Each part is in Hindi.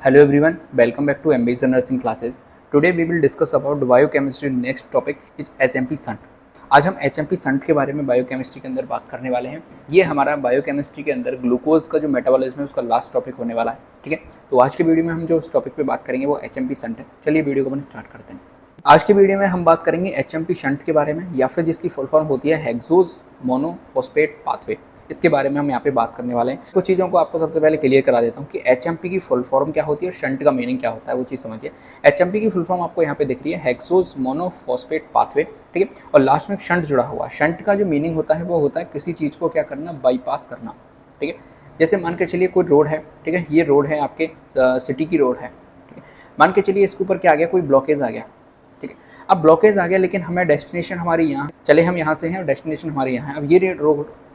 Hello everyone, welcome back to MBA Nursing Classes. Today we will discuss about biochemistry. Next topic is HMP shunt. आज हम HMP shunt के बारे में बायोकेमिस्ट्री के अंदर बात करने वाले हैं। ये हमारा बायोकेमिस्ट्री के अंदर ग्लूकोज का जो मेटाबॉलिज्म है उसका लास्ट टॉपिक होने वाला है। ठीक है, तो आज के वीडियो में हम जो उस टॉपिक पे बात करेंगे वो HMP shunt है। चलिए वीडियो को अपन स्टार्ट करते हैं। आज की वीडियो में हम बात करेंगे HMP shunt के बारे में, या फिर जिसकी फुल फॉर्म होती है हेक्सोज मोनोफॉस्फेट पाथवे। इसके बारे में हम यहाँ पे बात करने वाले हैं। कुछ चीज़ों को आपको सबसे पहले क्लियर करा देता हूँ कि HMP की फुल फॉर्म क्या होती है और शंट का मीनिंग क्या होता है, वो चीज़ समझिए। HMP की फुल फॉर्म आपको यहाँ पे दिख रही है हेक्सोज मोनोफॉस्फेट पाथवे, ठीक है, और लास्ट में शंट जुड़ा हुआ। शंट का जो मीनिंग होता है वो होता है किसी चीज़ को क्या करना, बाईपास करना। ठीक है, जैसे मान के चलिए कोई रोड है, ठीक है, ये रोड है आपके सिटी की रोड है, ठीक है, मान के चलिए इसके ऊपर क्या आ गया, कोई ब्लॉकेज आ गया। ठीक है, अब ब्लॉकेज आ गया लेकिन हमें डेस्टिनेशन हमारी यहाँ, चले हम यहाँ से हैं और डेस्टिनेशन हमारी यहाँ है। अब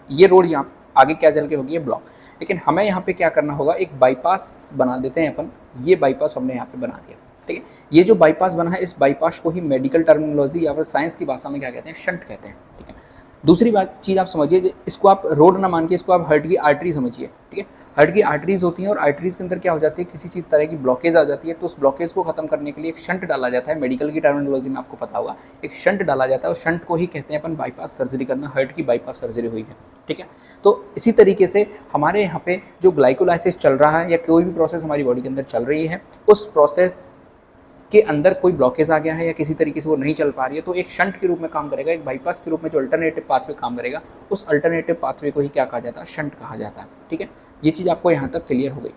ये रोड यहाँ आगे क्या चल के होगी, ये ब्लॉक, लेकिन हमें यहाँ पे क्या करना होगा, एक बाईपास बना देते हैं अपन। ये बाईपास हमने यहाँ पे बना दिया। ठीक है, ये जो बाईपास बना है इस बाईपास को ही मेडिकल टर्मिनोलॉजी या फिर साइंस की भाषा में क्या कहते हैं, शंट कहते हैं। ठीक है, दूसरी बात चीज़ आप समझिए, इसको आप रोड ना मान के इसको आप हार्ट की आर्टरी समझिए। ठीक है, हार्ट की आर्टरीज होती हैं और आर्टरीज के अंदर क्या हो जाती है, किसी चीज़ तरह की ब्लॉकेज आ जाती है, तो उस ब्लॉकेज को खत्म करने के लिए एक शंट डाला जाता है। मेडिकल की टर्मिनोलॉजी में आपको पता होगा, एक शंट डाला जाता है और शंट को ही कहते हैं अपन बाईपास सर्जरी करना। हार्ट की बाईपास सर्जरी हुई है। ठीक है, तो इसी तरीके से हमारे यहाँ पे जो ग्लाइकोलाइसिस चल रहा है या कोई भी प्रोसेस हमारी बॉडी के अंदर चल रही है, उस प्रोसेस के अंदर कोई ब्लॉकेज आ गया है या किसी तरीके से वो नहीं चल पा रही है, तो एक शंट के रूप में काम करेगा, एक बाईपास के रूप में जो अल्टरनेटिव पाथवे काम करेगा, उस अल्टरनेटिव पाथवे को ही क्या कहा जाता है, शंट कहा जाता है। ठीक है, ये चीज़ आपको यहाँ तक क्लियर हो गई,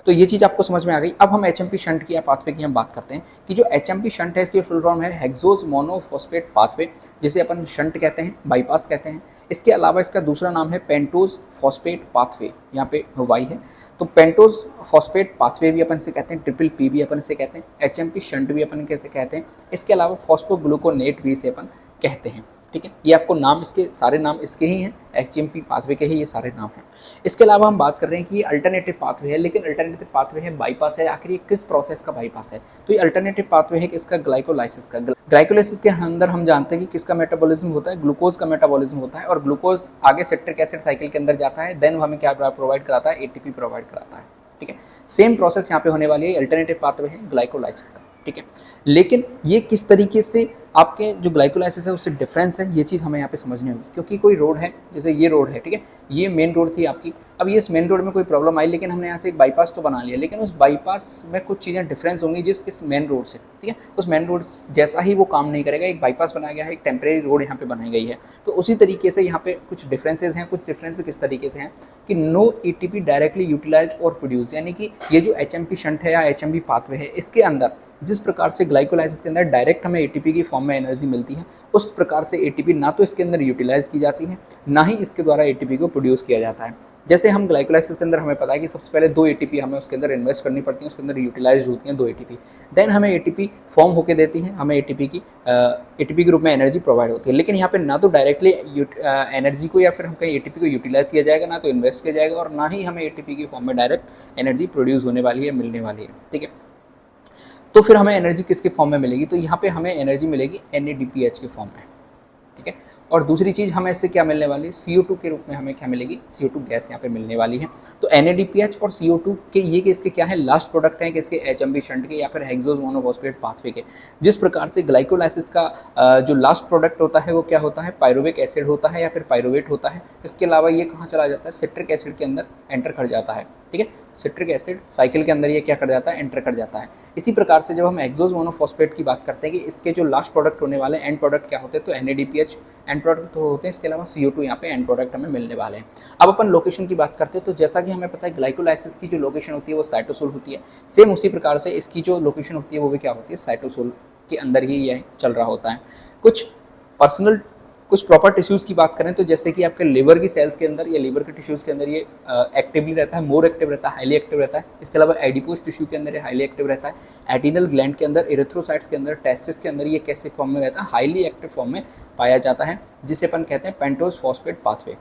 तो ये चीज़ आपको समझ में आ गई। अब हम HMP शंट की या पाथवे की हम बात करते हैं कि जो HMP शंट है इसकी फुल फॉर्म है हेक्सोज मोनोफॉस्फेट पाथवे, जिसे अपन शंट कहते हैं, बाईपास कहते हैं। इसके अलावा इसका दूसरा नाम है पेंटोज फॉस्फेट पाथवे, यहाँ पे वाई है, तो पेंटोज फॉस्फेट पाथवे भी अपन से कहते हैं, ट्रिपल पी भी अपन से कहते हैं, HMP शंट भी अपन कैसे कहते हैं। इसके अलावा फॉस्फोग्लूकोनेट भी इसे अपन कहते हैं। ठीक है, ये आपको नाम, इसके सारे नाम इसके ही हैं, HMP पाथवे के ही ये सारे नाम हैं। इसके अलावा हम बात कर रहे हैं कि ये अल्टरनेटिव पाथवे है, लेकिन अल्टरनेटिव पाथवे है, बाईपास है। आखिर ये किस प्रोसेस का बाईपास है, तो ये अल्टरनेटिव पाथवे है किसका, ग्लाइकोलाइसिस का। ग्लाइकोलाइसिस के अंदर हम जानते हैं कि किसका मेटाबॉलिज्म होता है, ग्लूकोज का मेटाबॉलिज्म होता है, और ग्लूकोज आगे सिट्रिक एसिड साइकिल के अंदर जाता है, देन हमें क्या प्रोवाइड कराता है, ATP प्रोवाइड कराता है। ठीक है, सेम प्रोसेस यहाँ पे होने वाली है, अल्टरनेटिव पाथवे है ग्लाइकोलाइसिस का। ठीक है, लेकिन ये किस तरीके से आपके जो ग्लाइकोलाइसिस है उससे डिफरेंस है, ये चीज़ हमें यहाँ पे समझनी होगी। क्योंकि कोई रोड है, जैसे ये रोड है, ठीक है, ये मेन रोड थी आपकी। अब ये इस मेन रोड में कोई प्रॉब्लम आई, लेकिन हमने यहाँ से एक बाईपास तो बना लिया, लेकिन उस बाईपास में कुछ चीज़ें डिफरेंस होंगी जिस इस मेन रोड से। ठीक है, उस मेन रोड जैसा ही वो काम नहीं करेगा। एक बाईपास बनाया गया है, एक टेम्परेरी रोड यहाँ पे बनाई गई है, तो उसी तरीके से यहाँ पे कुछ डिफरेंसेज हैं। कुछ डिफरेंस किस तरीके से हैं कि नो ATP डायरेक्टली यूटिलाइज और प्रोड्यूस, यानी कि ये जो HMP शंट है या HMP पाथवे है, इसके अंदर जिस प्रकार से ग्लाइकोलाइसिस के अंदर डायरेक्ट हमें ATP की फॉर्म में एनर्जी मिलती है, उस प्रकार से ATP ना तो इसके अंदर यूटिलाइज की जाती है, ना ही इसके द्वारा ATP को प्रोड्यूस किया जाता है। जैसे हम ग्लाइकोलाइसिस के अंदर हमें पता है कि सबसे पहले 2 ATP हमें उसके अंदर इन्वेस्ट करनी पड़ती है, उसके अंदर यूटिलाइज होती हैं 2 ATP, देन हमें ATP फॉर्म होकर देती है, हमें ATP के रूप में एनर्जी प्रोवाइड होती है। लेकिन यहाँ पे ना तो डायरेक्टली एनर्जी को या फिर हम कहीं ATP को यूटिलाइज किया जाएगा, ना तो इन्वेस्ट किया जाएगा, और ना ही हमें ATP की फॉर्म में डायरेक्ट एनर्जी प्रोड्यूस होने वाली है, मिलने वाली है। ठीक है, तो फिर हमें एनर्जी किसके फॉर्म में मिलेगी, तो यहाँ पे हमें एनर्जी मिलेगी NADPH के फॉर्म में। ठीक है, और दूसरी चीज़ हमें इससे क्या मिलने वाली है, CO2 के रूप में हमें क्या मिलेगी, CO2 गैस यहाँ पे मिलने वाली है। तो NADPH और CO2 के ये किसके क्या है, लास्ट प्रोडक्ट हैं किसके, HMP शंट के या फिर हेक्सोज मोनोफॉस्फेट पाथवे के। जिस प्रकार से ग्लाइकोलाइसिस का जो लास्ट प्रोडक्ट होता है वो क्या होता है, पायरुविक एसिड होता है या फिर पायरुवेट होता है। इसके अलावा ये कहाँ चला जाता है, सिट्रिक एसिड के अंदर एंटर कर जाता है। ठीक है, सिट्रिक एसिड साइकिल के अंदर ये क्या कर जाता है, एंटर कर जाता है। इसी प्रकार से जब हम हेक्सोज मोनोफॉस्फेट की बात करते हैं कि इसके जो लास्ट प्रोडक्ट होने वाले एंड प्रोडक्ट क्या होते हैं, तो NADPH एंड प्रोडक्ट तो होते हैं, इसके अलावा CO2 यहाँ पे एंड प्रोडक्ट हमें मिलने वाले हैं। अब अपन लोकेशन की बात करते हैं, तो जैसा कि हमें पता है ग्लाइकोलाइसिस की जो लोकेशन होती है वो साइटोसोल होती है, सेम उसी प्रकार से इसकी जो लोकेशन होती है वो भी क्या होती है, साइटोसोल के अंदर ही यह चल रहा होता है। कुछ प्रॉपर टिश्यूज़ की बात करें तो जैसे कि आपके लिवर की सेल्स के अंदर या लिवर के टिश्यूज़ के अंदर ये एक्टिवली रहता है, मोर एक्टिव रहता है, हाईली एक्टिव रहता है। इसके अलावा एडिपोज टिश्यू के अंदर ये हाईली एक्टिव रहता है, एडिनल ग्लैंड के अंदर, इरेथ्रोसाइट्स के अंदर, टेस्टिस के अंदर ये कैसे फॉर्म में रहता है, हाईली एक्टिव फॉर्म में पाया जाता है, जिसे अपन कहते हैं पेंटोज फॉस्फेट पाथवे।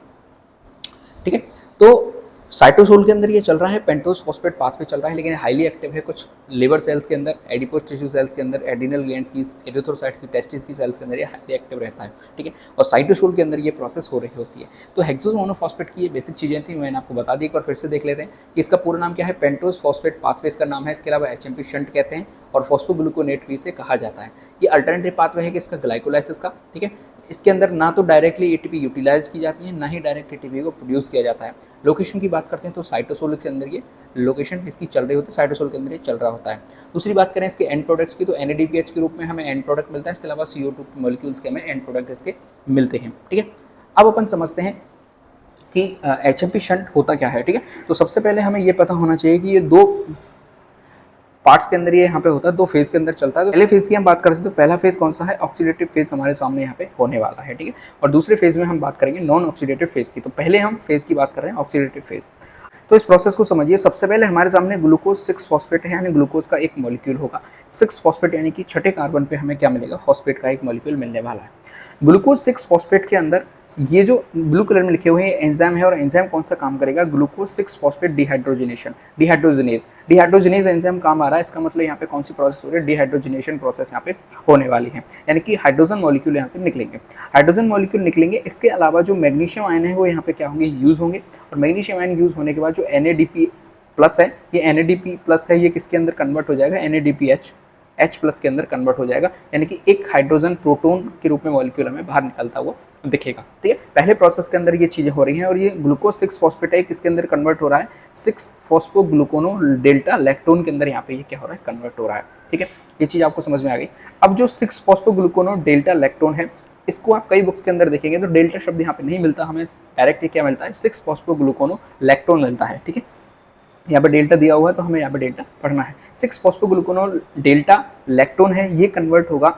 ठीक है, तो साइटोसोल के अंदर ये चल रहा है, पेंटोज फॉस्फेट पाथवे चल रहा है, लेकिन हाईली एक्टिव है कुछ लिवर सेल्स के अंदर, एडिपोज टिश्यू सेल्स के अंदर, एडिनल ग्लैंड्स की, एरिथ्रोसाइट्स की, टेस्टिस की सेल्स के अंदर ये हाईली एक्टिव रहता है, ठीक है। और साइटोसोल के अंदर ये प्रोसेस हो रही होती है। तो हेक्सोज मोनोफॉस्फेट की ये बेसिक चीज़ें थी, मैंने आपको बता दी, एक बार फिर से देख लेते हैं कि इसका पूरा नाम क्या है। पेंटोज फॉस्फेट पाथवे इसका नाम है, इसके अलावा एचएमपी शंट कहते हैं और फॉस्फोग्लूकोनेट भी इसे कहा जाता है। ये अल्टरनेटिव पाथवे है कि इसका ग्लाइकोलाइसिस का, ठीक है। इसके अंदर ना तो डायरेक्टली एटीपी यूटिलाइज की जाती है, ना ही डायरेक्ट एटीपी को प्रोड्यूस किया जाता है। लोकेशन की बात करते हैं तो साइटोसोल के अंदर ये लोकेशन इसकी चल रही होती है, साइटोसोल के अंदर ये चल रहा होता है। दूसरी बात करें इसके एंड प्रोडक्ट्स की, तो NADPH के रूप में हमें एंड प्रोडक्ट मिलता है, इसके अलावा CO2 मॉलिक्यूल्स के हमें एंड प्रोडक्ट इसके मिलते हैं, ठीक है। अब अपन समझते हैं कि HMP शंट होता क्या है, ठीक है। तो सबसे पहले हमें ये पता होना चाहिए कि ये दो पार्ट्स के अंदर ये यहाँ पे होता है, दो फेज के अंदर चलता है। तो पहले फेज की हम बात करते हैं तो पहला फेज कौन सा है, ऑक्सीडेटिव फेज हमारे सामने यहाँ पे होने वाला है, ठीक है। और दूसरे फेज में हम बात करेंगे नॉन ऑक्सीडेटिव फेज की। तो पहले हम फेज की बात कर रहे हैं ऑक्सीडेटिव फेज। तो इस प्रोसेस को समझिए, सबसे पहले हमारे सामने ग्लूकोज 6 फॉस्फेट है, यानी ग्लूकोज का एक मॉलिक्यूल होगा। 6 फॉस्फेट यानी कि छठे कार्बन पे हमें क्या मिलेगा, फॉस्फेट का एक मॉलिक्यूल मिलने वाला है। ग्लूकोज 6 फॉस्फेट के अंदर ये जो ब्लू कलर में लिखे हुए हैं एंजाइम है, और एंजाइम कौन सा काम करेगा, glucose 6 phosphate dehydrogenation, dehydrogenase enzyme काम आ रहा है। इसका मतलब यहाँ पे कौन सी प्रोसेस हो रही है, डिहाइड्रोजिनेशन प्रोसेस यहाँ पे होने वाली है, यानी कि हाइड्रोजन मॉलिक्यूल यहाँ से निकलेंगे, हाइड्रोजन मॉलिक्यूल निकलेंगे। इसके अलावा जो मैग्नीशियम आयन है वो यहाँ पे क्या होंगे, यूज होंगे। और मैग्नीशियम आयन यूज होने के बाद जो NADP प्लस है, ये NADP प्लस है, ये किसके अंदर कन्वर्ट हो जाएगा, NADPH H प्लस के अंदर कन्वर्ट हो जाएगा, यानी कि एक हाइड्रोजन प्रोटोन के रूप में मॉलिक्यूल हमें बाहर निकलता हुआ दिखेगा, ठीक है। पहले प्रोसेस के अंदर ये चीजें हो रही हैं, और ये ग्लूकोज 6 फॉस्फेट है, किसके अंदर कन्वर्ट हो रहा है, 6 फॉस्फोग्लूकोनो डेल्टा लैक्टोन के अंदर यहाँ पे ये क्या हो रहा है, कन्वर्ट हो रहा है, ठीक है। ये चीज आपको समझ में आ गई। अब जो 6 फॉस्फोग्लूकोनो डेल्टा लैक्टोन है, इसको आप कई बुक्स के अंदर देखेंगे तो डेल्टा शब्द यहाँ पे नहीं मिलता, हमें डायरेक्ट क्या मिलता है, 6 फॉस्फोग्लूकोनो लैक्टोन मिलता है, ठीक है। यहाँ पे डेल्टा दिया हुआ है तो हमें यहाँ पे डेल्टा पढ़ना है। 6 फॉस्फोग्लूकोनोल डेल्टा लैक्टोन है, ये कन्वर्ट होगा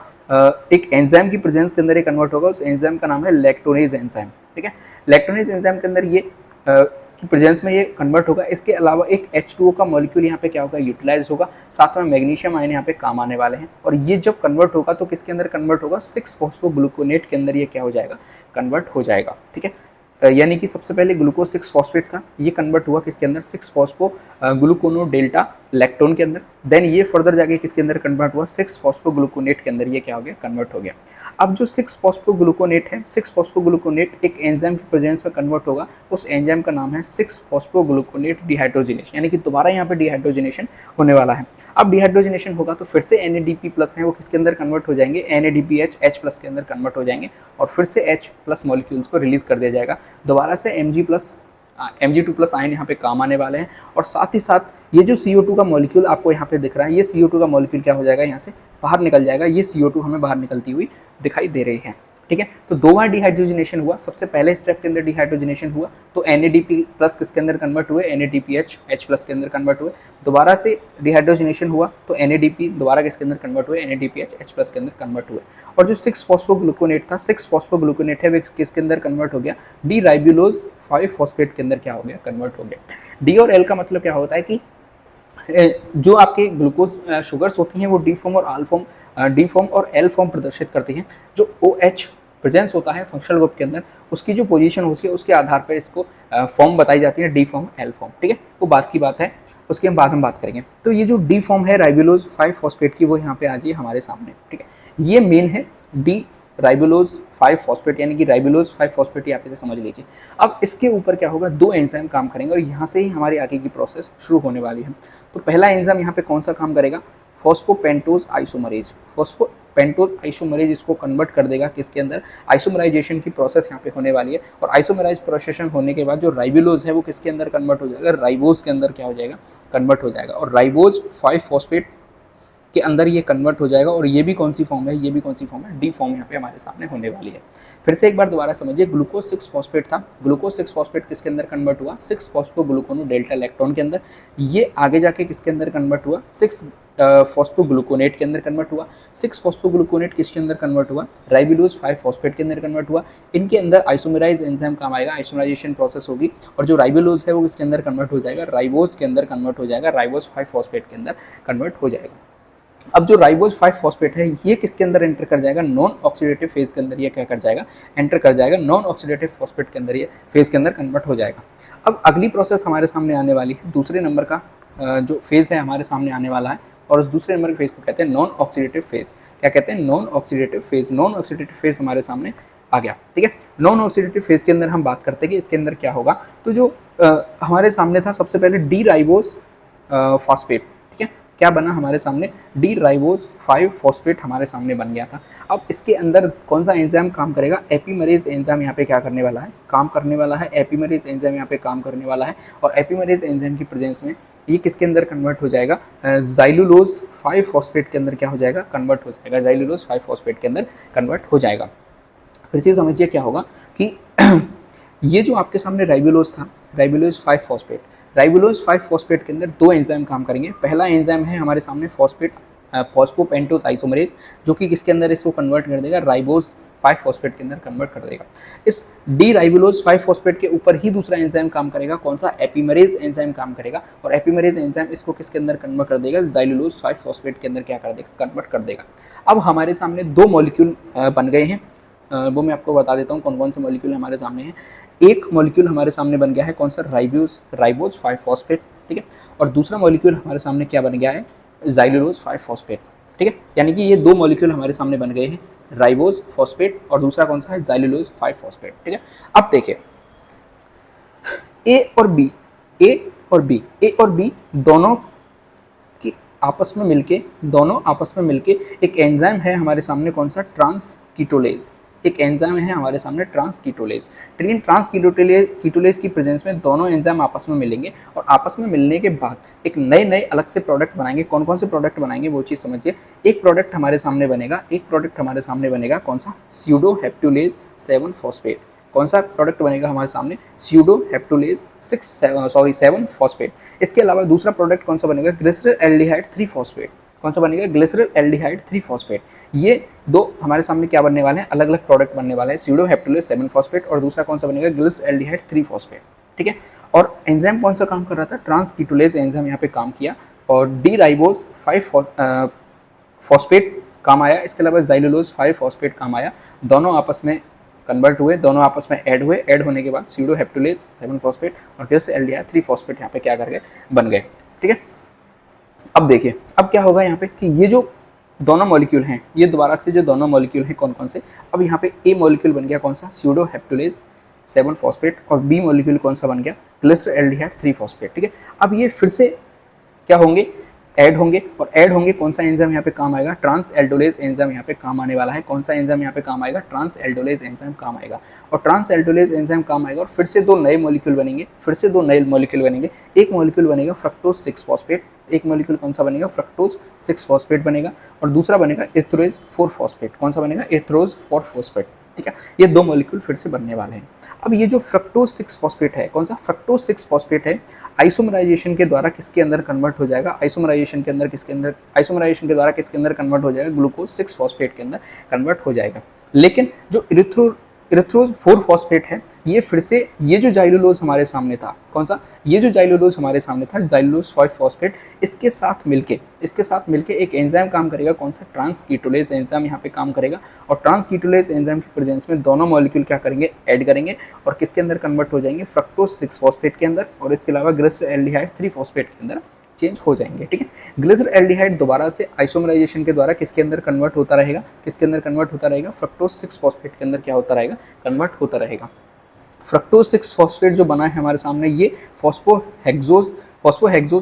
एक एंजाइम की प्रेजेंस के अंदर, ये कन्वर्ट होगा। उस एंजाइम का नाम है लैक्टोनेज एंजाइम, ठीक है। लैक्टोनेज एंजाइम के अंदर ये की प्रेजेंस में ये कन्वर्ट होगा। इसके अलावा एक H2O का मॉलिक्यूल यहाँ पे क्या होगा, यूटिलाइज होगा। साथ में मैग्नीशियम आयन यहाँ पे काम आने वाले हैं, और ये जब कन्वर्ट होगा तो किसके अंदर कन्वर्ट होगा, 6 फॉस्फोग्लूकोनेट के अंदर ये क्या हो जाएगा, कन्वर्ट हो जाएगा, ठीक है। यानी कि सबसे पहले ग्लूकोज 6 फॉस्फेट था, ये कन्वर्ट हुआ किसके अंदर, 6 फॉस्फो ग्लूकोनो डेल्टा लैक्टोन के अंदर। देन ये फर्दर जाके किसके अंदर कन्वर्ट हुआ, 6 फॉस्फोग्लूकोनेट के अंदर ये क्या हो गया, कन्वर्ट हो गया। अब जो 6 फॉस्फोग्लूकोनेट है, 6 फॉस्फोग्लूकोनेट एक एंजाइम की प्रेजेंस में कन्वर्ट होगा। उस एंजाइम का नाम है 6 फॉस्फोग्लूकोनेट डिहाइड्रोजिनेशन, यानी कि दोबारा यहाँ पे डिहाइड्रोजिनेशन होने वाला है। अब डिहाइड्रोजिनेशन होगा तो फिर से NADP प्लस है वो किसके अंदर कन्वर्ट हो जाएंगे, NADPH H प्लस के अंदर कन्वर्ट हो जाएंगे, और फिर से H प्लस मॉलिक्यूल्स को रिलीज कर दिया जाएगा। दोबारा से Mg2 प्लस आयन यहाँ पे काम आने वाले हैं। और साथ ही साथ ये जो CO2 का मॉलिक्यूल आपको यहाँ पे दिख रहा है, ये CO2 का मॉलिक्यूल क्या हो जाएगा, यहाँ से बाहर निकल जाएगा। ये CO2 हमें बाहर निकलती हुई दिखाई दे रही है, ठीक है। तो दो बार डिहाइड्रोजनेशन हुआ। सबसे पहले स्टेप के अंदर डिहाइड्रोजनेशन हुआ तो NADP प्लस किसके अंदर कन्वर्ट हुए, NADPH H प्लस के अंदर कन्वर्ट हुए। दोबारा से डिहाइड्रोजनेशन हुआ तो NADP दोबारा किसके अंदर कन्वर्ट हुए, NADPH H प्लस के अंदर कन्वर्ट हुए। और जो 6 फॉस्फोग्लूकोनेट था, 6 फॉस्फोग्लूकोनेट है वो किसके अंदर कन्वर्ट हो गया, डी राइबोलोज 5 फॉस्फेट के अंदर क्या हो गया, कन्वर्ट हो गया। डी और एल का मतलब क्या होता है कि जो आपके ग्लूकोज शुगर्स होती हैं वो डी फॉर्म और आल फॉर्म, डी फॉर्म और एल फॉर्म प्रदर्शित करती हैं। जो OH प्रेजेंस होता है फंक्शनल ग्रुप के अंदर, उसकी जो पोजीशन होती है उसके आधार पर इसको फॉर्म बताई जाती है, डी फॉर्म एल फॉर्म, ठीक है। वो बात की बात है, उसके हम बाद में बात करेंगे। तो ये जो डी फॉर्म है राइबोलोज 5 फॉस्फेट की, वो यहाँ पे आ जाइए हमारे सामने, ठीक है। ये मेन है डी राइबोलोज 5 फॉस्फेट, यानी कि राइबोलोज 5 फॉस्फेट आप इसे समझ लीजिए। अब इसके ऊपर क्या होगा, दो एंजाइम काम करेंगे और यहाँ से ही हमारी आगे की प्रोसेस शुरू होने वाली है। तो पहला एंजाइम यहाँ पे कौन सा काम करेगा, फॉस्फोपेंटोज आइसोमरेज। फॉस्फोपेंटोज आइसोमरेज इसको कन्वर्ट कर देगा किसके अंदर, आइसोमराइजेशन की प्रोसेस यहाँ पे होने वाली है। और आइसोमराइज प्रोसेशन होने के बाद जो राइबोलोज है वो किसके अंदर कन्वर्ट हो जाएगा, राइबोज के अंदर क्या हो जाएगा, कन्वर्ट हो जाएगा। और राइबोज 5 फॉस्फेट के अंदर ये कन्वर्ट हो जाएगा। और ये भी कौन सी फॉर्म है, ये भी कौन सी फॉर्म है, डी फॉर्म यहाँ पे हमारे सामने होने वाली है। फिर से एक बार दोबारा समझिए, ग्लूकोज 6 फॉस्फेट था, ग्लूकोज 6 फॉस्फेट किसके अंदर कन्वर्ट हुआ, 6 फॉस्फोग्लूकोनो डेल्टा लैक्टोन के अंदर। ये आगे जाके किसके अंदर कन्वर्ट हुआ, 6 फॉस्फोग्लूकोनेट के अंदर कन्वर्ट हुआ। 6 फॉस्फोग्लूकोनेट किसके अंदर कन्वर्ट हुआ, राइबोलोज 5 फॉस्फेट के अंदर कन्वर्ट हुआ। इनके अंदर आइसोमराइज एंजाइम काम आएगा, आइसोमराइजेशन प्रोसेस होगी। और जो राइबोलोज है वो किसके अंदर कन्वर्ट हो जाएगा, राइबोज के अंदर कन्वर्ट हो जाएगा, राइबोज 5 फॉस्फेट के अंदर कन्वर्ट हो जाएगा। अब जो राइबोज 5 फॉस्फेट है ये किसके अंदर एंटर कर जाएगा, नॉन ऑक्सीडेटिव फेज के अंदर ये क्या कर जाएगा, एंटर कर जाएगा, नॉन ऑक्सीडेटिव फॉस्फेट के अंदर ये फेज के अंदर कन्वर्ट हो जाएगा। अब अगली प्रोसेस हमारे सामने आने वाली है, दूसरे नंबर का जो फेज है हमारे सामने आने वाला है, और उस दूसरे नंबर के फेज को कहते हैं नॉन ऑक्सीडेटिव फेज। क्या कहते हैं, non oxidative phase. Non oxidative phase हमारे सामने आ गया, ठीक है। नॉन ऑक्सीडेटिव फेज के अंदर हम बात करते हैं कि इसके अंदर क्या होगा, तो जो हमारे सामने था सबसे पहले डी राइबोज फॉस्फेट, ठीक है। क्या बना हमारे सामने, डी राइबोज 5 फॉस्फेट हमारे सामने बन गया था। अब इसके अंदर कौन सा एंजाइम काम करेगा, एपिमरेज एंजाइम यहाँ पे क्या करने वाला है, काम करने वाला है। एपिमरेज एंजाइम यहाँ पे काम करने वाला है, और एपिमरेज एंजाइम की प्रेजेंस में ये किसके अंदर कन्वर्ट हो जाएगा, ज़ाइलुलोज 5 फॉस्फेट के अंदर क्या हो जाएगा, कन्वर्ट हो जाएगा। ज़ाइलुलोज 5 फॉस्फेट के अंदर कन्वर्ट हो जाएगा। फिर से समझिए क्या होगा कि ये जो आपके सामने राइबोलोज था, राइबोलोज 5 फॉस्फेट, राइबोलोज 5 फॉस्फेट के अंदर दो एंजाइम काम करेंगे। पहला एंजाइम है हमारे सामने फॉस्फेट फॉस्फोपेंटोस आइसोमरेज, जो कि किसके अंदर इसको कन्वर्ट कर देगा, राइबोज 5 फॉस्फेट के अंदर कन्वर्ट कर देगा। इस डी राइबोलोज 5 फॉस्फेट के ऊपर ही दूसरा एंजाइम काम करेगा, कौन सा, एपिमरेज एंजाइम काम करेगा, और एपिमरेज एंजाइम इसको किसके अंदर कन्वर्ट कर देगा, ज़ाइलुलोज 5 फॉस्फेट के अंदर क्या कर देगा, कन्वर्ट कर देगा। अब हमारे सामने दो मॉलिक्यूल बन गए हैं, वो मैं आपको बता देता हूँ कौन कौन से मॉलिक्यूल हमारे सामने हैं। एक मॉलिक्यूल हमारे सामने बन गया है कौन सा, राइबोज 5 फॉस्फेट, ठीक है। और दूसरा मॉलिक्यूल हमारे सामने क्या बन गया है, ज़ाइलुलोज 5 फॉस्फेट, ठीक है। यानी कि ये दो मॉलिक्यूल हमारे सामने बन गए हैं, राइबोज फॉस्फेट और दूसरा कौन सा है, ज़ाइलुलोज 5 फॉस्फेट, ठीक है। अब देखिए ए और बी, ए और बी दोनों की आपस में मिलके एक एंजाइम है हमारे सामने कौन सा, ट्रांसकीटोलेज। एक एंजाइम है हमारे सामने ट्रांसकीटोलेज। लेकिन ट्रांसकीटोलेज की प्रेजेंस में दोनों एंजाइम आपस में मिलेंगे, और आपस में मिलने के बाद एक नए अलग से प्रोडक्ट बनाएंगे। कौन कौन से प्रोडक्ट बनाएंगे वो चीज़ समझिए। एक प्रोडक्ट हमारे सामने बनेगा कौन सा, स्यूडो हेप्टुलेज 7 फॉस्फेट। कौन सा प्रोडक्ट बनेगा हमारे सामने, स्यूडो हेप्टुलेज 7 फॉस्फेट। इसके अलावा दूसरा प्रोडक्ट कौन सा बनेगा, ग्लिसरल एल्डिहाइड 3 फॉस्फेट। कौन सा बनेगा, ग्लिसरल एल्डिहाइड 3 फॉस्फेट। ये दो हमारे सामने क्या बनने वाले हैं, अलग अलग प्रोडक्ट बनने वाले हैं, स्यूडो हेप्टुलेज 7 फॉस्फेट और दूसरा कौन सा बनेगा, ग्लिसरल एल्डिहाइड 3 फॉस्फेट, ठीक है। और एंजाइम कौन सा काम कर रहा था, ट्रांसकीटोलेज एंजाइम यहाँ पे काम किया, और डी राइबोज 5 फॉस्फेट काम आया। इसके अलावा ज़ाइलुलोज 5 फॉस्फेट काम आया। दोनों आपस में कन्वर्ट हुए, दोनों आपस में ऐड हुए। ऐड होने के बाद स्यूडो हेप्टुलेज 7 फॉस्फेट और ग्लिसरल एल्डिहाइड 3 फॉस्फेट यहाँ पे क्या कर गए, बन गए, ठीक है। अब देखिए अब क्या होगा यहाँ पे कि ये जो दोनों मॉलिक्यूल हैं, ये दोबारा से जो दोनों मॉलिक्यूल हैं कौन कौन से, अब यहाँ पे ए मॉलिक्यूल बन गया कौन सा, स्यूडो हेप्टुलेज 7 फॉस्फेट, और बी मॉलिक्यूल कौन सा बन गया, ग्लिसरल एल्डिहाइड 3 फॉस्फेट, ठीक है। अब ये फिर से क्या होंगे, ऐड होंगे, और ऐड होंगे कौन सा एंजाइम यहाँ पे काम आएगा, ट्रांस एल्डोलेज एंजाइम यहाँ पे काम आने वाला है। कौन सा एंजाइम यहाँ पे काम आएगा, ट्रांस एल्डोलेज एंजाइम काम आएगा, और ट्रांस एल्डोलेज एंजाइम काम आएगा, और फिर से दो नए मॉलिक्यूल बनेंगे, एक मॉलिक्यूल बनेगा फ्रक्टोज 6 फॉस्फेट, एक मॉलिक्यूल कौन सा बनेगा, फ्रक्टोज 6 फॉस्फेट बनेगा, और दूसरा बनेगा एथरोज 4 फॉस्फेट। कौन सा बनेगा, एथरोज 4 फॉस्फेट, ठीक है। ये दो मॉलिक्यूल फिर से बनने वाले हैं। अब ये जो फ्रक्टोज 6 फॉस्फेट है, कौन सा, फ्रक्टोज 6 फॉस्फेट है, आइसोमराइजेशन के द्वारा किसके अंदर कन्वर्ट हो जाएगा, आइसोमराइजेशन के द्वारा किसके अंदर कन्वर्ट हो जाएगा, ग्लूकोज 6 फॉस्फेट के अंदर कन्वर्ट हो जाएगा। लेकिन जो इरिथ्रोज 4 फॉस्फेट है, ये फिर से ये जो ज़ाइलुलोज हमारे सामने था, कौन सा, ये जो ज़ाइलुलोज हमारे सामने था, ज़ाइलुलोज 5 फॉस्फेट, इसके साथ मिलके एक एंजाइम काम करेगा, कौन सा, ट्रांसकीटोलेज एंजाइम यहाँ पे काम करेगा, और ट्रांसकीटोलेज एंजाइम की प्रेजेंस में दोनों मॉलिक्यूल क्या करेंगे, ऐड करेंगे, और किसके अंदर कन्वर्ट हो जाएंगे, फ्रक्टोज 6 फॉस्फेट के अंदर, और इसके अलावा ग्लिसरल एल्डिहाइड 3 फॉस्फेट के अंदर चेंज हो जाएंगे, ठीक है। ग्लिसरल एल्डिहाइड दोबारा से आइसोमराइजेशन के द्वारा किसके अंदर कन्वर्ट होता रहेगा, फ्रक्टोज 6 फॉस्फेट के अंदर क्या होता रहेगा, कन्वर्ट होता रहेगा। फ्रक्टोज 6 फॉस्फेट जो बना है हमारे सामने, ये फॉस्फोहेक्सोज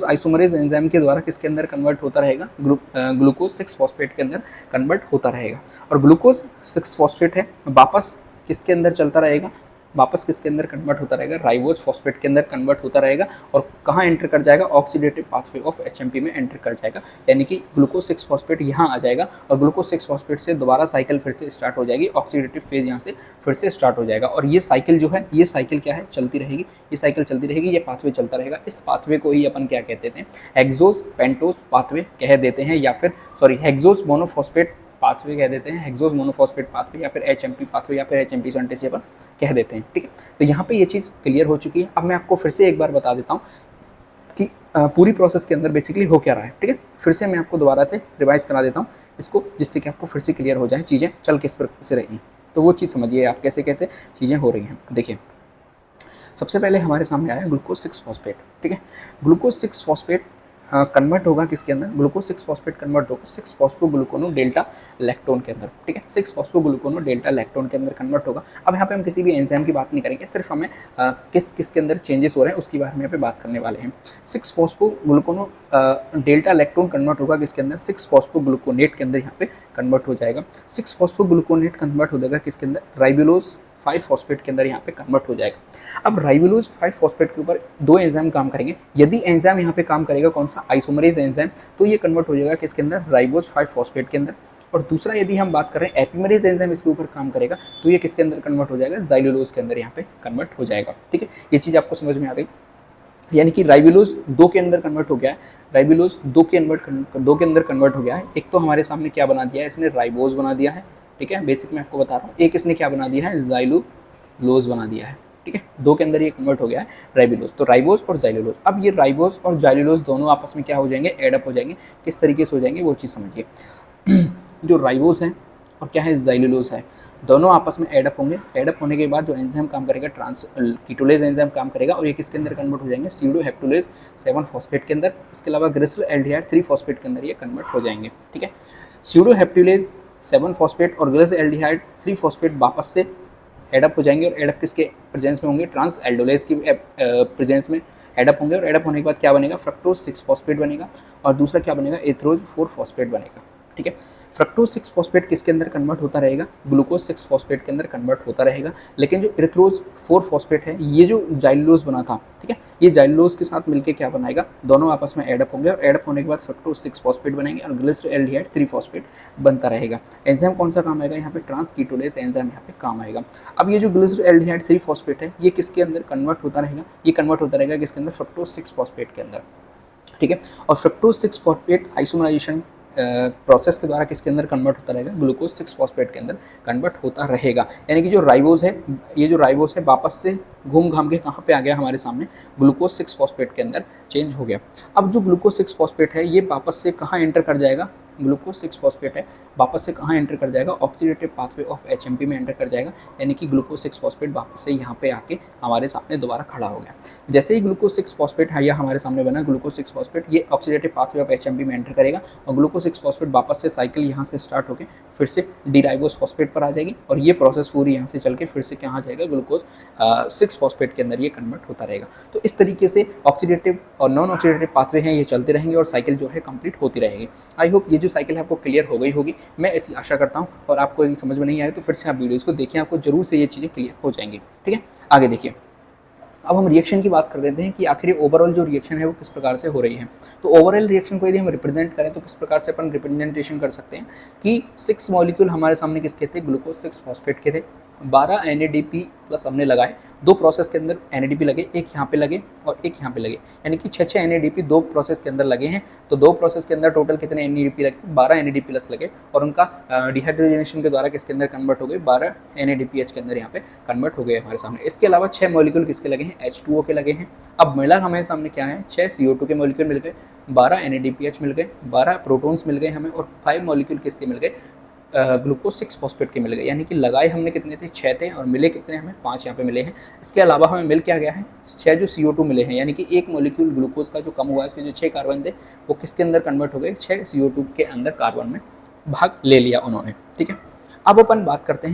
आइसोमरेज एंजाइम के द्वारा किसके अंदर कन्वर्ट होता रहेगा, ग्लूकोज 6 फॉस्फेट के अंदर कन्वर्ट होता रहेगा। और ग्लूकोज 6 फॉस्फेट है, वापस किसके अंदर चलता रहेगा, वापस किसके अंदर कन्वर्ट होता रहेगा, राइबोज फॉस्फेट के अंदर कन्वर्ट होता रहेगा, और कहाँ एंटर कर जाएगा, ऑक्सीडेटिव पाथवे ऑफ एचएमपी में एंटर कर जाएगा। यानी कि ग्लूकोज 6 फॉस्फेट यहाँ आ जाएगा, और ग्लूकोज 6 फॉस्फेट से दोबारा साइकिल फिर से स्टार्ट हो जाएगी, ऑक्सीडेटिव फेज यहाँ से फिर से स्टार्ट हो जाएगा। और ये साइकिल जो है, ये साइकिल क्या है, चलती रहेगी, ये पाथवे चलता रहेगा। इस पाथवे को ही अपन क्या कहते हैं, हेक्सोज पेंटोज पाथवे कह देते हैं, या फिर हेक्सोज मोनोफॉस्फेट पाथवे कह देते हैं, हेक्सोज मोनोफॉस्फेट पाथवे, या फिर एचएमपी पाथवे, या फिर एचएमपी सिंथेसिस अपन कह देते हैं, ठीक है। तो यहाँ पे ये चीज़ क्लियर हो चुकी है। अब मैं आपको फिर से एक बार बता देता हूँ कि पूरी प्रोसेस के अंदर बेसिकली हो क्या रहा है, ठीक है। फिर से मैं आपको दोबारा से रिवाइज करा देता हूँ इसको, जिससे कि आपको फिर से क्लियर हो जाए चीज़ें चल किस प्रकार से रही हैं। तो वो चीज़ समझिए आप कैसे कैसे चीज़ें हो रही हैं। देखिए, सबसे पहले हमारे सामने आया ग्लूकोज 6 फॉस्फेट। ठीक है, ग्लूकोज 6 फॉस्फेट कन्वर्ट होगा किसके अंदर, ग्लूकोज 6 फॉस्फेट कन्वर्ट होगा 6 फॉस्फोग्लूकोनो डेल्टा लैक्टोन के अंदर। ठीक है, 6 फॉस्फोग्लूकोनो डेल्टा लैक्टोन के अंदर कन्वर्ट होगा। अब यहाँ पे हम किसी भी एंजाइम की बात नहीं करेंगे, सिर्फ हमें किसके अंदर चेंजेस हो रहे हैं उसकी बारे में यहाँ पे बात करने वाले हैं। 6 फॉस्फोग्लूकोनो डेल्टा लैक्टोन कन्वर्ट होगा किसके अंदर, 6 फॉस्फोग्लूकोनेट के अंदर यहाँ पे कन्वर्ट हो जाएगा। 6 फॉस्फोग्लूकोनेट कन्वर्ट हो जाएगा किसके अंदर, राइबोलोज 5 फॉस्फेट के अंदर यहाँ पे कन्वर्ट हो जाएगा। अब राइबोलोज 5 फॉस्फेट के ऊपर दो एंजाइम काम करेंगे। यदि एंजाइम यहाँ पे काम करेगा कौन सा, आइसोमरेज एंजाइम, तो ये कन्वर्ट हो जाएगा किसके अंदर, राइबोज 5 फॉस्फेट के अंदर। और दूसरा यदि हम बात करें एपिमरेज एंजाइम इसके ऊपर काम करेगा तो ये किसके अंदर कन्वर्ट हो जाएगा, जाइलुलोज के अंदर यहाँ पे कन्वर्ट हो जाएगा। ठीक है, ये चीज़ आपको समझ में आ गई। यानी कि राइबोलोज 2 के अंदर कन्वर्ट हो गया है, राइबोलोज 2 के अंदर कन्वर्ट हो गया है। एक तो हमारे सामने क्या बना दिया है इसने, राइबोज बना दिया है। ठीक है, बेसिक मैं आपको बता रहा हूँ। एक इसने क्या बना दिया है, जाइलुलोज बना दिया है। ठीक है, 2 के अंदर ये कन्वर्ट हो गया है राइबोलोज। तो राइबोज और जाइलुलोज, अब ये राइबोज और जाइलुलोज दोनों आपस में क्या हो जाएंगे, एडअप हो जाएंगे। किस तरीके से हो जाएंगे वो चीज़ समझिए। जो राइबोज है और क्या है, जाइलुलोज है, दोनों आपस में एडअप होंगे। एडअप होने के बाद जो एंजाइम काम करेगा, कीटोलेज एंजाइम काम करेगा और ये किसके अंदर कन्वर्ट हो जाएंगे, स्यूडोहेप्टुलेज 7 फॉस्फेट के अंदर। इसके अलावा ग्लिसरल एल्डिहाइड 3 फॉस्फेट के अंदर ये कन्वर्ट हो जाएंगे। ठीक है, स्यूडोहेप्टुलेज 7 फॉस्फेट और ग्लिसरल एल्डिहाइड 3 फॉस्फेट वापस से एडअप हो जाएंगे और एडअप किसके प्रेजेंस में होंगे, ट्रांस एल्डोलेज की प्रेजेंस में एडअप होंगे। और एडअप होने के बाद क्या बनेगा, फ्रक्टोज 6 फॉस्फेट बनेगा और दूसरा क्या बनेगा, एथरोज 4 फॉस्फेट बनेगा। ठीक है, फ्रक्टोज 6 फॉस्फेट किसके अंदर कन्वर्ट होता रहेगा, ग्लूकोज 6 फॉस्फेट के अंदर कन्वर्ट होता रहेगा। लेकिन जो एरिथ्रोज 4 फॉस्फेट है, ये जो जाइलुलोज बना था, ठीक है, ये जाइलुलोज के साथ मिलकर क्या बनाएगा, दोनों आपस में एडअप होंगे और एडअप होने के बाद फ्रक्टोज 6 फॉस्फेट बनेंगे और ग्लिसरल एल्डिहाइड 3 फॉस्फेट बनता रहेगा। एंजाइम कौन सा काम आएगा यहाँ पे, ट्रांसकीटोलेज एंजाइम यहाँ पे काम आएगा। अब ये जो ग्लिसरल एल्डिहाइड 3 फॉस्फेट है, ये किसके अंदर कन्वर्ट होता रहेगा, ये कन्वर्ट होता रहेगा किसके अंदर, फ्रक्टोज 6 फॉस्फेट के अंदर। ठीक है, और फ्रक्टोज 6 फॉस्फेट आइसोमराइजेशन प्रोसेस के द्वारा किसके अंदर कन्वर्ट होता रहेगा, ग्लूकोज 6 फॉस्फेट के अंदर कन्वर्ट होता रहेगा। यानी कि जो राइबोज है, ये जो राइबोज है वापस से घूम घाम के कहाँ पे आ गया हमारे सामने, ग्लूकोज 6 फॉस्फेट के अंदर चेंज हो गया। अब जो ग्लूकोज 6 फॉस्फेट है ये वापस से कहाँ एंटर कर जाएगा, ग्लूकोज 6 फॉस्फेट है वापस से कहाँ एंटर कर जाएगा, ऑक्सीडेटिव पाथवे ऑफ एचएमपी में एंटर कर जाएगा। यानी कि ग्लूकोज 6 फॉस्फेट वापस से यहाँ पे आके हमारे सामने दोबारा खड़ा हो गया। जैसे ही ग्लूकोज 6 फॉस्फेट है यह हमारे सामने बना, ग्लूकोज 6 फॉस्फेट ये ऑक्सीडेटिव पाथवे ऑफ एचएमपी में एंटर करेगा और ग्लूकोज 6 फॉस्फेट वापस से साइकिल यहाँ से स्टार्ट होकर फिर से डीराइबोस फॉस्फेट पर आ जाएगी और ये प्रोसेस पूरी यहाँ से चल के फिर से कहाँ जाएगा, ग्लूकोज 6 फॉस्फेट के अंदर ये कन्वर्ट होता रहेगा। तो इस तरीके से ऑक्सीडेटिव और नॉन ऑक्सीडेटिव पाथवे हैं ये चलते रहेंगे और साइकिल जो है कंप्लीट होती रहेगी। आई होप ये जो साइकिल है आपको क्लियर हो गई होगी, मैं ऐसी आशा करता हूँ। और आपको ये समझ में नहीं आए तो फिर से आप वीडियोज़ को देखिए, आपको जरूर से ये चीज़ें क्लियर हो जाएंगी। ठीक है, आगे देखिए। अब हम रिएक्शन की बात कर देते हैं कि आखिर ओवरऑल जो रिएक्शन है वो किस प्रकार से हो रही है। तो ओवरऑल रिएक्शन को यदि हम रिप्रेजेंट करें तो किस प्रकार से अपन रिप्रेजेंटेशन कर सकते हैं कि 6 मॉलिक्यूल हमारे सामने किसके थे, ग्लूकोज 6 फॉस्फेट के थे। 12 NADP प्लस हमने लगाए, 2 प्रोसेस के अंदर NADP लगे, एक यहाँ पे लगे और एक यहाँ पे लगे, यानी कि 6 NADP 2 प्रोसेस के अंदर लगे हैं। तो 2 प्रोसेस के अंदर टोटल कितने NADP लगे, 12 NADP प्लस लगे और उनका डिहाइड्रोजनेशन के द्वारा किसके अंदर कन्वर्ट हो गए, 12 NADPH के अंदर यहाँ पे कन्वर्ट हो गए हमारे सामने। इसके अलावा 6 मॉलिक्यूल किसके लगे हैं, H2O के लगे हैं। अब मिला हमें सामने क्या है, 6 CO2 के मॉलिक्यूल मिल गए, 12 NADPH मिल गए, 12 प्रोटॉन्स मिल गए हमें और 5 मॉलिक्यूल किसके मिल गए, ग्लूकोज 6 फॉस्फेट के मिल गए। यानी कि लगाए हमने कितने थे, 6 थे और मिले कितने हमें, 5 यहाँ पे मिले हैं। इसके अलावा हमें मिल क्या गया है, 6 जो CO2 मिले हैं, यानी कि एक मॉलिक्यूल ग्लूकोज का जो कम हुआ है, इसके जो 6 कार्बन थे वो किसके अंदर कन्वर्ट हो गए, 6 CO2 के अंदर कार्बन में भाग ले लिया उन्होंने। ठीक है, अब अपन बात करते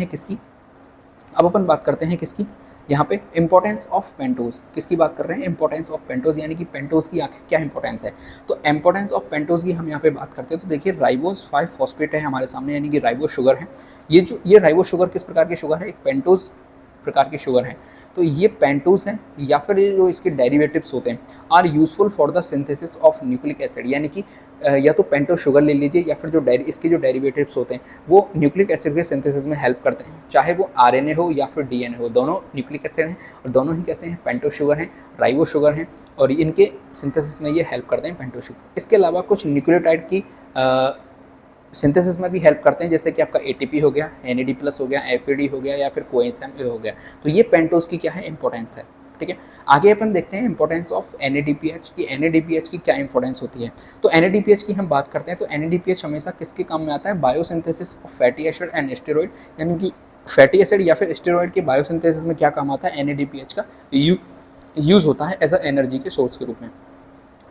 हैं किसकी, यहाँ पे इंपॉर्टेंस ऑफ पेंटोज, किसकी बात कर रहे हैं, इंपॉर्टेंस ऑफ पेंटोज, यानी कि पेंटोज की आखिर क्या इंपॉर्टेंस है। तो इंपॉर्टेंस ऑफ पेंटोज की हम यहाँ पे बात करते हैं तो देखिए राइबोज 5 फॉस्फेट है हमारे सामने, यानी कि राइबोज शुगर है। ये राइबोज शुगर किस प्रकार की शुगर है, एक पेंटोज प्रकार की शुगर है। तो ये पेंटोज हैं या फिर जो इसके डेरिवेटिव्स होते हैं are useful for the synthesis of nucleic acid, यानी कि या तो पेंटोज शुगर ले लीजिए या फिर जो इसके जो डेरिवेटिव्स होते हैं वो न्यूक्लिक एसिड के सिंथेसिस में हेल्प करते हैं, चाहे वो RNA हो या फिर DNA हो, दोनों न्यूक्लिक एसिड हैं और दोनों ही कैसे हैं, पेंटोज शुगर हैं, राइबोज शुगर हैं और इनके सिंथेसिस में ये हेल्प करते हैं पेंटोज शुगर। इसके अलावा कुछ न्यूक्लियोटाइड की सिंथेसिस में भी हेल्प करते हैं, जैसे कि आपका ATP हो गया, NAD+ हो गया, FAD हो गया या फिर कोएंजाइम A हो गया। तो ये पेंटोज की क्या है, इंपॉर्टेंस है। ठीक है। आगे अपन देखते हैं इंपॉर्टेंस ऑफ NADPH की NADPH की क्या इंपॉर्टेंस होती है। तो NADPH की हम बात करते हैं तो NADPH हमेशा किसके काम में आता है, biosynthesis of fatty acid and steroid, यानी कि फैटी एसिड या फिर स्टेरॉइड के बायोसिंथेसिस में क्या काम आता है, NADPH का यूज़ होता है एज अ एनर्जी के सोर्स के रूप में,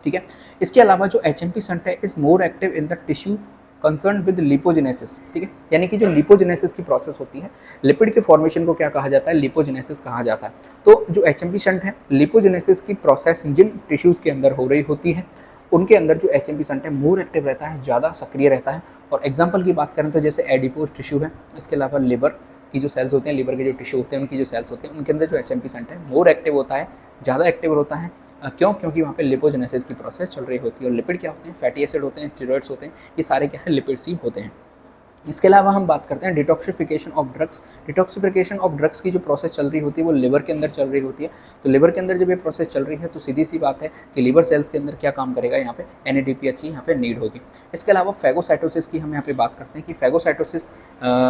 ठीक है। इसके अलावा जो HMP शंट है is more active in the tissue concern with lipogenesis, ठीक है, यानी कि जो लिपोजेनेसिस की प्रोसेस होती है, लिपिड के फॉर्मेशन को क्या कहा जाता है, लिपोजेनेसिस कहा जाता है। तो जो HMP शंट है, लिपोजेनेसिस की प्रोसेस जिन टिश्यूज़ के अंदर हो रही होती है उनके अंदर जो HMP शंट है मोर एक्टिव रहता है, ज़्यादा सक्रिय रहता है। और एग्जाम्पल की बात करें तो जैसे एडिपोज टिश्यू है, इसके अलावा लिवर की जो सेल्स होते हैं, लिवर के जो टिश्यू होते हैं उनकी जो सेल्स होते हैं उनके अंदर जो HMP शंट है मोर एक्टिव होता है, ज़्यादा एक्टिव होता है। क्यों? क्योंकि वहाँ पे लिपोजेनेसिस की प्रोसेस चल रही होती है। और लिपिड क्या होते हैं, फैटी एसिड होते हैं, स्टेरॉइड्स होते हैं, ये सारे क्या है, लिपिड्स ही होते हैं। इसके अलावा हम बात करते हैं detoxification of drugs. Detoxification of drugs की जो प्रोसेस चल रही होती है वो लिवर के अंदर चल रही होती है। तो लिवर के अंदर जब ये प्रोसेस चल रही है तो सीधी सी बात है कि लिवर सेल्स के अंदर क्या काम करेगा, यहाँ पे NADPH की यहाँ पे नीड होगी। इसके अलावा फैगोसाइटोसिस की हम यहाँ पे बात करते हैं कि फैगोसाइटोसिस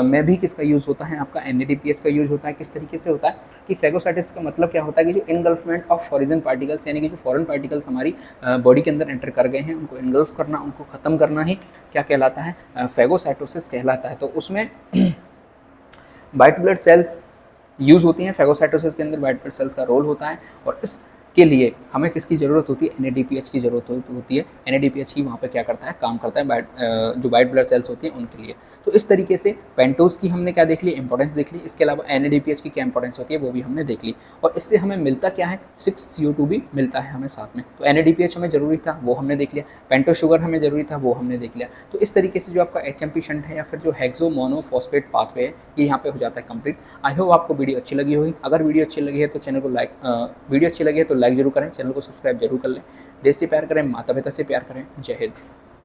में भी किसका यूज़ होता है, आपका NADPH का यूज़ होता है। किस तरीके से होता है कि फैगोसाइटोसिस का मतलब क्या होता है कि जो इनगल्फमेंट ऑफ फॉरिजन पार्टिकल्स, यानी कि जो फॉरेन पार्टिकल्स हमारी बॉडी के अंदर एंटर कर गए हैं उनको इनगल्फ करना, उनको ख़त्म करना ही क्या कहलाता है, फैगोसाइटोसिस कहलाता है। तो उसमें वाइट ब्लड सेल्स यूज़ होती हैं, फैगोसाइटोसिस के अंदर वाइट ब्लड सेल्स का रोल होता है। और इसके लिए हमें किसकी ज़रूरत होती है, NADPH की ज़रूरत होती है। NADPH ही वहाँ पे क्या करता है, काम करता है जो वाइट ब्लड सेल्स होती हैं उनके लिए। तो इस तरीके से पेंटोज की हमने क्या देख ली, इंपॉर्टेंस देख ली। इसके अलावा NADPH की क्या इंपॉर्टेंस होती है वो भी हमने देख ली। और इससे हमें मिलता क्या है, 6CO2 भी मिलता है हमें साथ में। तो NADPH हमें ज़रूरी था वो हमने देख लिया, पेंटोज शुगर हमें ज़रूरी था वो हमने देख लिया। तो इस तरीके से जो आपका HMP शंट है या फिर जो हेक्सो मोनोफॉस्फेट पाथवे है ये यहाँ पे हो जाता है कंप्लीट। आई होप आपको वीडियो अच्छी लगी होगी। अगर वीडियो अच्छी लगी है तो चैनल को वीडियो अच्छी लगी है तो लाइक जरूर करें, चैनल को सब्सक्राइब जरूर कर लें। देश से प्यार करें, माता पिता से प्यार करें। जय हिंद।